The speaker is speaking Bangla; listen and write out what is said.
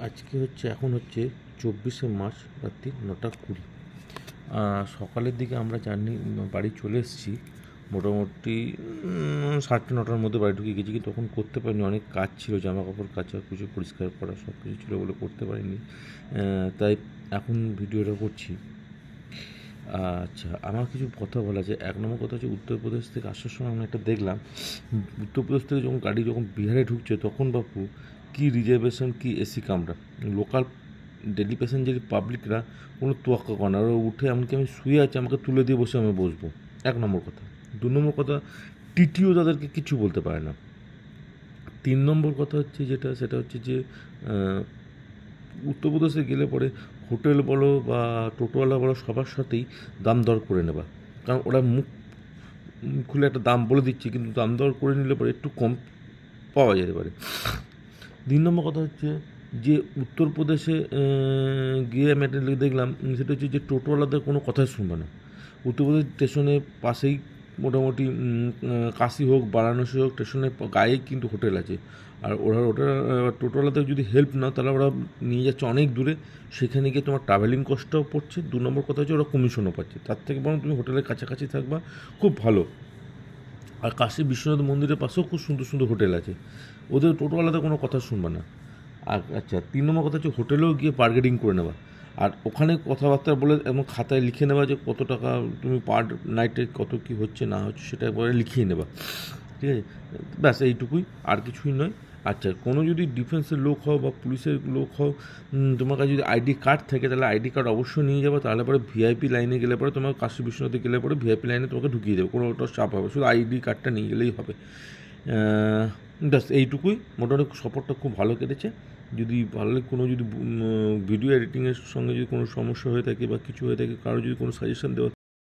আজকে এখন হচ্ছে 24শে মার্চ রাত্রি 9টা 20। সকালের দিকে আমরা বাড়ি চলে এসেছি মোটামুটি 8:30-9টার মধ্যে বাড়ি ঢুকে গেছি, কিন্তু তখন করতে পারিনি, অনেক কাজ ছিল, জামা কাপড় কাচা, কিছু পরিষ্কার করা, সব কিছু ছিল বলে করতে পারিনি। তাই এখন ভিডিওটা করছি। আচ্ছা, আমার কিছু কথা বলা আছে। 1 নম্বর কথা হচ্ছে, উত্তরপ্রদেশ থেকে আসার সময় আমরা একটা দেখলাম, উত্তরপ্রদেশ থেকে গাড়ি যখন বিহারে ঢুকছে তখন বাপু কি রিজার্ভেশন, কি এসি কামরা, লোকাল ডেলি প্যাসেঞ্জারি পাবলিকরা কোনো তোয়াক্কা করে না। ওরা উঠে, এমনকি আমি শুয়ে আছি, আমাকে তুলে দিয়ে বসে আমি বসবো। 1 নম্বর কথা। 2 নম্বর কথা, টিটিও তাদেরকে কিছু বলতে পারে না। 3 নম্বর কথা হচ্ছে সেটা হচ্ছে যে উত্তরপ্রদেশে গেলে পরে হোটেল বলো বা টোটোওয়ালা বলো, সবার সাথেই দাম দর করে নেবা। কারণ ওরা মুখ খুলে একটা দাম বলে দিচ্ছে, কিন্তু দাম দর করে নিলে পরে একটু কম পাওয়া যেতে পারে। 3 নম্বর কথা হচ্ছে যে উত্তরপ্রদেশে গিয়ে আমি একটা দেখলাম, সেটা হচ্ছে যে টোটোওয়ালাদের কোনো কথাই শুনবে না। উত্তরপ্রদেশ স্টেশনের পাশেই মোটামুটি কাশি হোক, বারাণসী হোক, স্টেশনের গায়েই কিন্তু হোটেল আছে। আর টোটোওয়ালাদের যদি হেল্প না, তাহলে ওরা নিয়ে যাচ্ছে অনেক দূরে, সেখানে গিয়ে তোমার ট্রাভেলিং কস্টটাও পড়ছে। 2 নম্বর কথা হচ্ছে ওরা কমিশনও পাচ্ছে। তার থেকে বরং তুমি হোটেলের কাছাকাছি থাকবা, খুব ভালো। আর কাশী বিশ্বনাথ মন্দিরের পাশেও খুব সুন্দর সুন্দর হোটেল আছে, ওদের টোটোওয়ালাদের কোনো কথা শুনবে না। আর আচ্ছা, 3 নম্বর কথা হচ্ছে হোটেলেও গিয়ে বার্গেনিং করে নেওয়া, আর ওখানে কথাবার্তা বলে এবং খাতায় লিখে নেওয়া যে কত টাকা তুমি পার নাইটে কত কী হচ্ছে না হচ্ছে সেটা একবারে লিখিয়ে নেবা, ঠিক আছে? ব্যাস এইটুকুই, আর কিছুই নয়। আচ্ছা, কোনো যদি ডিফেন্সের লোক হও বা পুলিশের লোক হও, তোমার কাছে যদি আইডি কার্ড থাকে, তাহলে আইডি কার্ড অবশ্যই নিয়ে যাবে। তাহলে পরে ভিআইপি লাইনে গেলে পরে, তোমার কাশী বিশ্বনাথে গেলে পরে ভিআইপি লাইনে তোমাকে ঢুকিয়ে দেবে, কোনো ওটা চাপ হবে, শুধু আইডি কার্ডটা নিয়ে গেলেই হবে। ব্যাস এইটুকুই। মোটামুটি সফরটা খুব ভালো কেটেছে। যদি ভালো কোনো যদি ভিডিও এডিটিংয়ের সঙ্গে যদি কোনো সমস্যা হয়ে থাকে বা কিছু হয়ে থাকে, কারো যদি কোনো সাজেশন দেওয়া